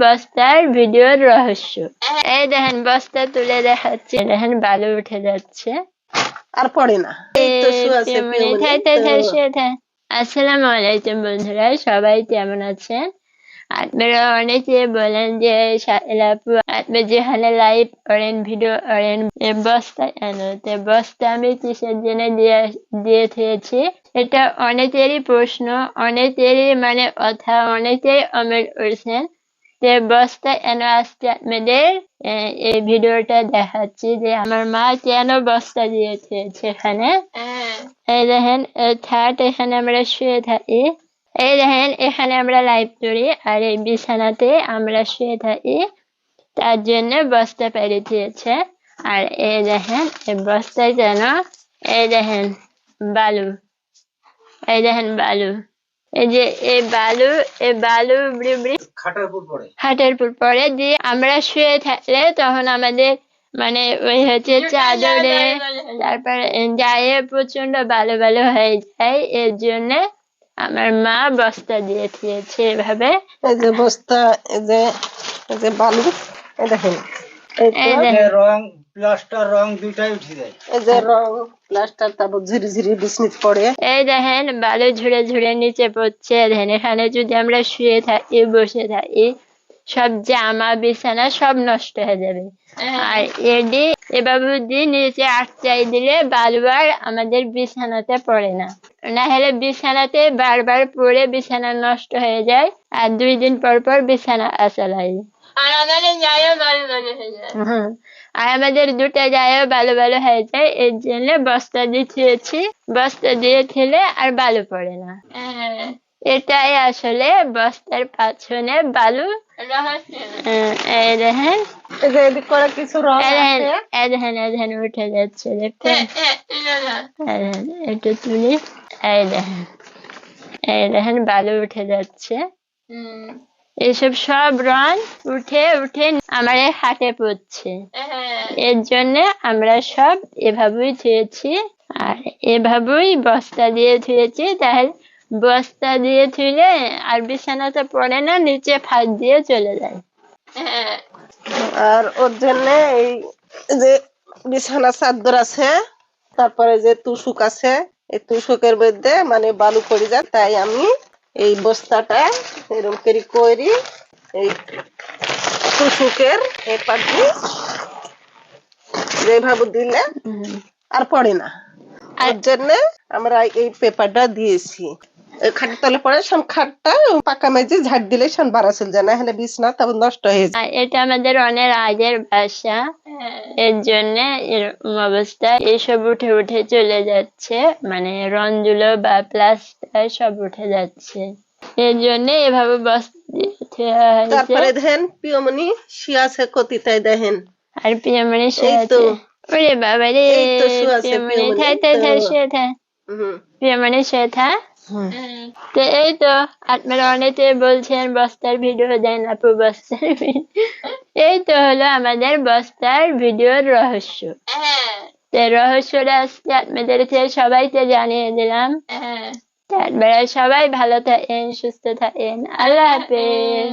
বস্তার ভিডিওর রহস্য। এই দেখেন বস্তা তুলে দেখাচ্ছে, দেখেন বালু উঠে যাচ্ছে আর পড়ে না। আসসালামু আলাইকুম বন্ধুরা, সবাই কেমন আছেন? আপনারা অনেকে বলেন যে আপু আপনি যেখানে লাইভ করেন ভিডিও করেন বস্তা এনোতে বস্তা আমি কিসের জন্য দিয়ে থেয়েছি। এটা অনেকেরই প্রশ্ন, অনেকেরই কথা, অনেকেই কমেন্ট করছেন যে বস্তা এন। আজকে আপনাদের এই ভিডিওটা দেখাচ্ছি যে আমার মা কেন বস্তা দিয়ে থেয়েছে এখানে। এই দেখেন থার্ড, এখানে আমরা শুয়ে থাকি। এই দেখেন এখানে আমরা লাইভ করি আর এই বিছানাতে আমরা শুয়ে থাকি, তার জন্য বস্তা পেরে দিয়েছে। আর এই দেখেন এই বস্তায় যেন এই দেখেন বালু, এই দেখেন বালু, এই যে এই বালু খাটের উপর পড়ে দিয়ে আমরা শুয়ে থাকলে তখন আমাদের ওই হচ্ছে চাদরে তারপরে গায়ে প্রচন্ড ভালো ভালো হয়ে যায়। এর জন্য আমার মা বস্তা দিয়ে দিয়েছে এভাবে। এই যে বস্তা, এই যে বালু, এই দেখেন রং প্লাস্টার, রং দুটাই উঠে যায়। এই যে রং প্লাস্টার, তারপর ঝিরি ঝিরি বিছনিত পড়ে। এই দেখেন বালু ঝুড়ে ঝুড়ে নিচে পড়ছে। দেখেন এখানে যদি আমরা শুয়ে থাকি বসে থাকি সব জামা বিছানা সব নষ্ট হয়ে যাবে। আর এভাবে নিচে আটকাই দিলে বালু আর আমাদের বিছানাতে পড়ে না, না হলে বিছানাতে বারবার পড়ে বিছানা নষ্ট হয়ে যায় আর 2 দিন পর পর বিছানা আঁচড়াই। আর আমাদের দুটা জায়গা ভালো ভালো হয়ে যায়। এর জন্য বস্তা দিয়ে থুয়েছি, বস্তা দিয়ে খেলে আর বালু পড়ে না। এটাই আসলে বস্তার পাছনে বালু। এই দেখেন কিছু দেখেন উঠে যাচ্ছে, দেখেন একটু তুলি। এই দেখেন বালু উঠে যাচ্ছে। এসব সব রং উঠে উঠে আমার হাতে পড়ছে। এর জন্য আমরা সব এভাবেই ধুয়েছি আর এভাবেই বস্তা দিয়ে ধুয়েছি। তাহলে বস্তা দিয়ে ধুলে আর বিছানাতে পড়ে না, নিচে ফাঁক দিয়ে চলে যায়। আর ওর জন্য এই যে বিছানা চাদর আছে, তারপরে যে তুষুক আছে, এই তুষুকের মধ্যে বালু পড়ে যায়। তাই আমি এই বস্তাটা এরকম করি এই তুষুকের এই পাটি যেভাবে দিলে আর পড়ে না। এর জন্য আমরা এই পেপারটা দিয়েছি। খাটের তলে পড়ে সব খাটটা পাকা মেঝে ঝাড় দিলে সব বাড়া চলে যায়, না হলে বিছনা তখন নষ্ট হয়ে যায়। এটা আমাদের অনেক আগের বাসা, এর জন্য এরকম অবস্থা। এইসব উঠে উঠে চলে যাচ্ছে, রঞ্জুলো বা প্লাস্টার সব উঠে যাচ্ছে। এর জন্য এভাবে বস্তা। তারপরে দেখেন পিয়মনি শুয়ে আছে কতিতায়, দেখেন আর পিয়মনি শুয়ে আছে। ওরে বাবা রে, পিয়মনি পিয়মনি শুয়ে থা। তো এই তো আপনারা অনেকে বলছেন বস্তার ভিডিও দেন আপু, বস্তার এই তো হলো আমাদের বস্তার ভিডিওর রহস্য। তো রহস্যটা আজকে আপনাদেরকে সবাইকে জানিয়ে দিলাম। তারপরে সবাই ভালো থাকেন, সুস্থ থাকেন। আল্লাহ হাফেজ।